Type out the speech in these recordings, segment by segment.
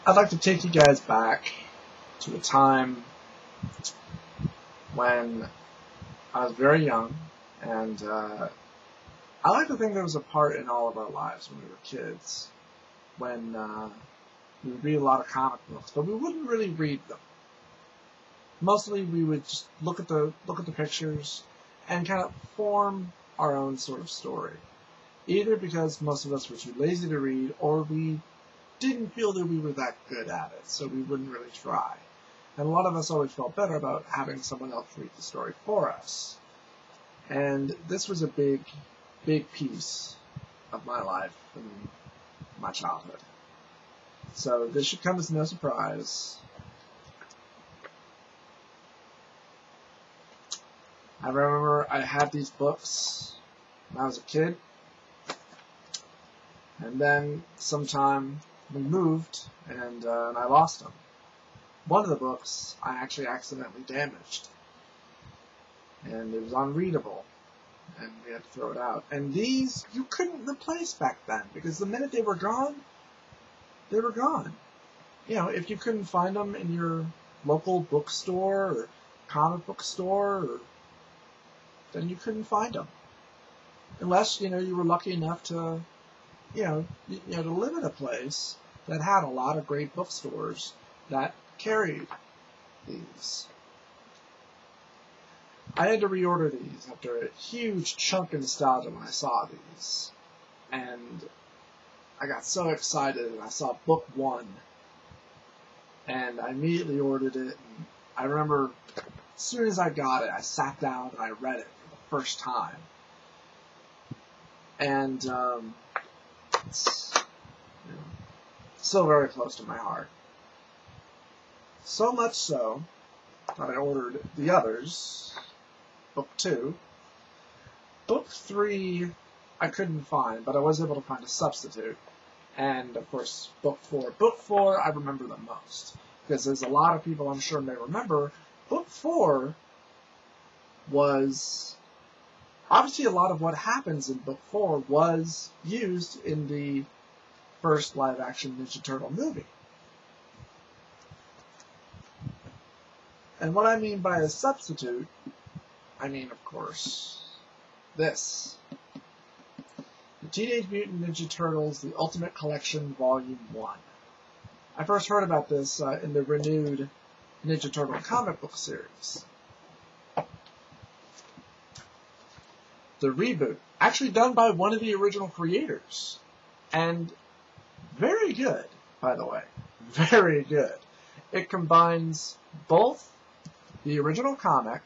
I'd like to take you guys back to a time when I was very young, and I like to think there was a part in all of our lives when we were kids, when we would read a lot of comic books, but we wouldn't really read them. Mostly we would just look at the pictures and kind of form our own sort of story. Either because most of us were too lazy to read, or we didn't feel that we were that good at it, so we wouldn't really try. And a lot of us always felt better about having someone else read the story for us. And this was a big piece of my life and my childhood. So this should come as no surprise. I remember I had these books when I was a kid, and then sometime we moved, and I lost them. One of the books I actually accidentally damaged, and it was unreadable, and we had to throw it out. And these you couldn't replace back then, because the minute they were gone, they were gone. You know, if you couldn't find them in your local bookstore or comic book store, then you couldn't find them, unless you were lucky enough to to live in a place that had a lot of great bookstores that carried these. I had to reorder these after a huge chunk of nostalgia when I saw these, and I got so excited and I saw book 1, and I immediately ordered it. And I remember as soon as I got it, I sat down and I read it for the first time, and it's still very close to my heart. So much so that I ordered the others, book 2. Book 3 I couldn't find, but I was able to find a substitute. And of course, book 4. Book 4 I remember the most, because as a lot of people I'm sure may remember, book 4 was obviously a lot of what happens in book 4 was used in the first live-action Ninja Turtle movie. And what I mean by a substitute, I mean, of course, this. The Teenage Mutant Ninja Turtles, The Ultimate Collection, Volume 1. I first heard about this in the renewed Ninja Turtle comic book series. The reboot, actually done by one of the original creators. And very good, by the way. Very good. It combines both the original comic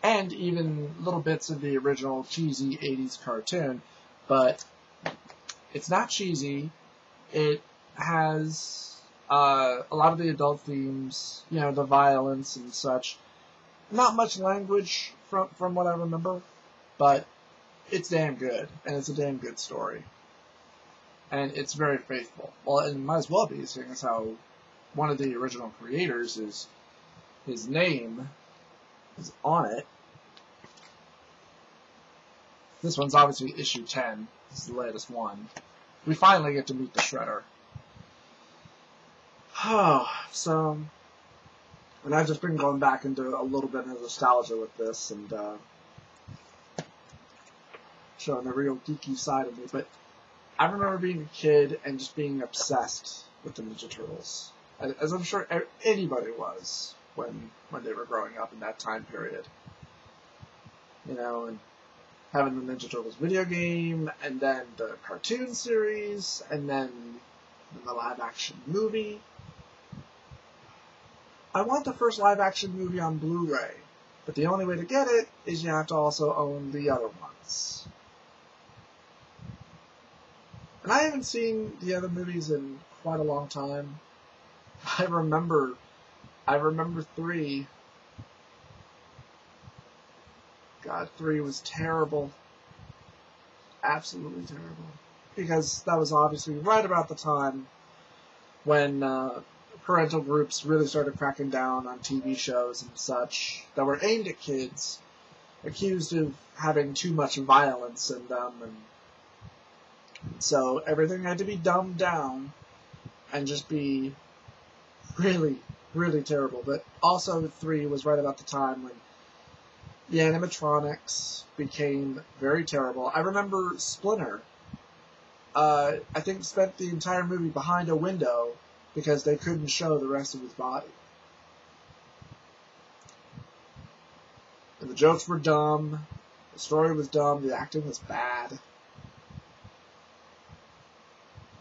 and even little bits of the original cheesy 80s cartoon, but it's not cheesy. It has a lot of the adult themes, the violence and such. Not much language from what I remember, but it's damn good, and it's a damn good story. And it's very faithful. Well, it might as well be, seeing as how one of the original creators his name is on it. This one's obviously issue 10. This is the latest one. We finally get to meet the Shredder. So, and I've just been going back into a little bit of nostalgia with this, and showing the real geeky side of me, but I remember being a kid and just being obsessed with the Ninja Turtles, as I'm sure anybody was when they were growing up in that time period. And having the Ninja Turtles video game, and then the cartoon series, and then the live-action movie. I want the first live-action movie on Blu-ray, but the only way to get it is you have to also own the other ones. And I haven't seen the other movies in quite a long time. I remember 3. God, 3 was terrible. Absolutely terrible. Because that was obviously right about the time when parental groups really started cracking down on TV shows and such that were aimed at kids, accused of having too much violence in them, and so everything had to be dumbed down and just be really, really terrible. But also 3 was right about the time when the animatronics became very terrible. I remember Splinter, I think, spent the entire movie behind a window because they couldn't show the rest of his body. And the jokes were dumb, the story was dumb, the acting was bad.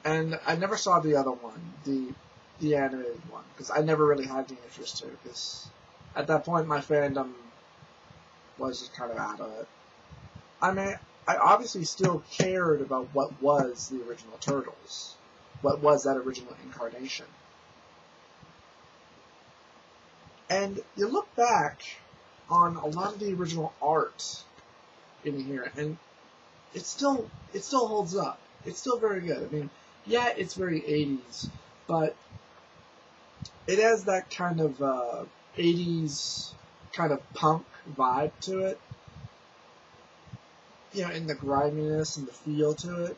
And I never saw the other one, the animated one, because I never really had any interest to, because at that point my fandom was just kind of out of it. I mean, I obviously still cared about what was the original Turtles, what was that original incarnation. And you look back on a lot of the original art in here, and it still holds up. It's still very good. I mean, yeah, it's very 80s, but it has that kind of 80s kind of punk vibe to it. You know, in the griminess and the feel to it.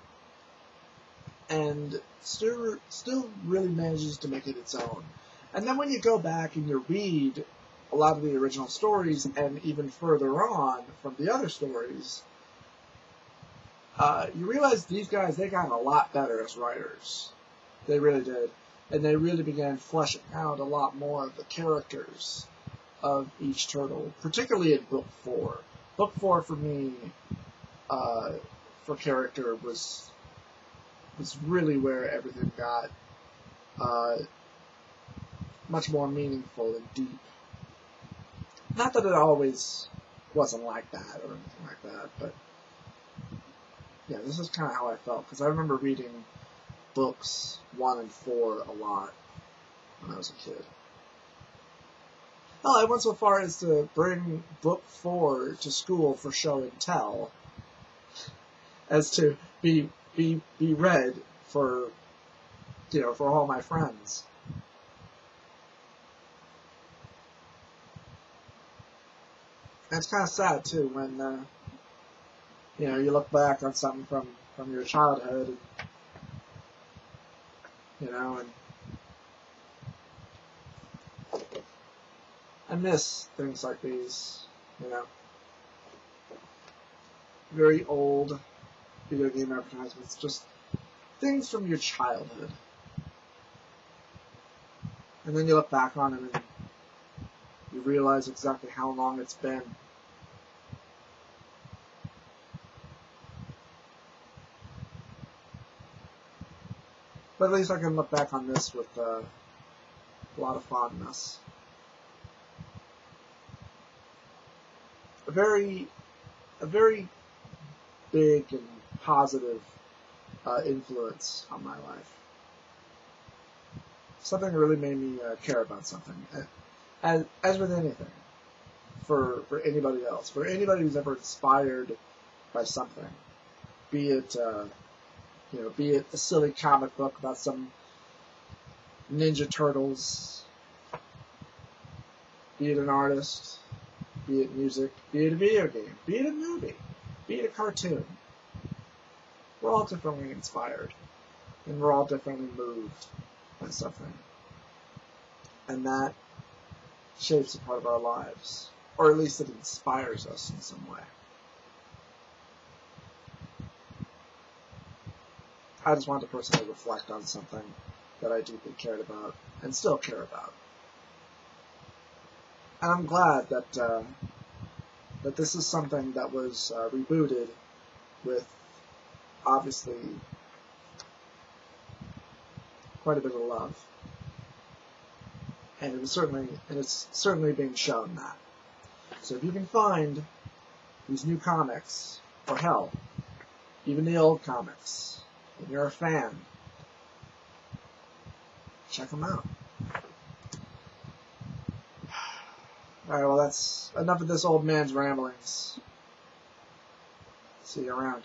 And still really manages to make it its own. And then when you go back and you read a lot of the original stories, and even further on from the other stories, you realize these guys, they got a lot better as writers. They really did. And they really began fleshing out a lot more of the characters of each turtle, particularly in Book 4. Book 4 for me, for character, was really where everything got much more meaningful and deep. Not that it always wasn't like that or anything like that, but yeah, this is kind of how I felt, because I remember reading books 1 and 4 a lot when I was a kid. Hell, I went so far as to bring Book 4 to school for show and tell, as to be read for, you know, for all my friends. And it's kind of sad too when you know, you look back on something from your childhood, and, you know, and I miss things like these, you know, very old video game advertisements, just things from your childhood. And then you look back on them and you realize exactly how long it's been. But at least I can look back on this with a lot of fondness. A very big and positive influence on my life. Something that really made me care about something. As with anything, for anybody else, for anybody who's ever inspired by something, be it you know, be it a silly comic book about some Ninja Turtles, be it an artist, be it music, be it a video game, be it a movie, be it a cartoon. We're all differently inspired, and we're all differently moved by something. And that shapes a part of our lives, or at least it inspires us in some way. I just wanted to personally reflect on something that I deeply cared about, and still care about. And I'm glad that that this is something that was rebooted with, obviously, quite a bit of love. And it's certainly being shown that. So if you can find these new comics, or hell, even the old comics, and you're a fan, check them out. Alright, well, that's enough of this old man's ramblings. See you around.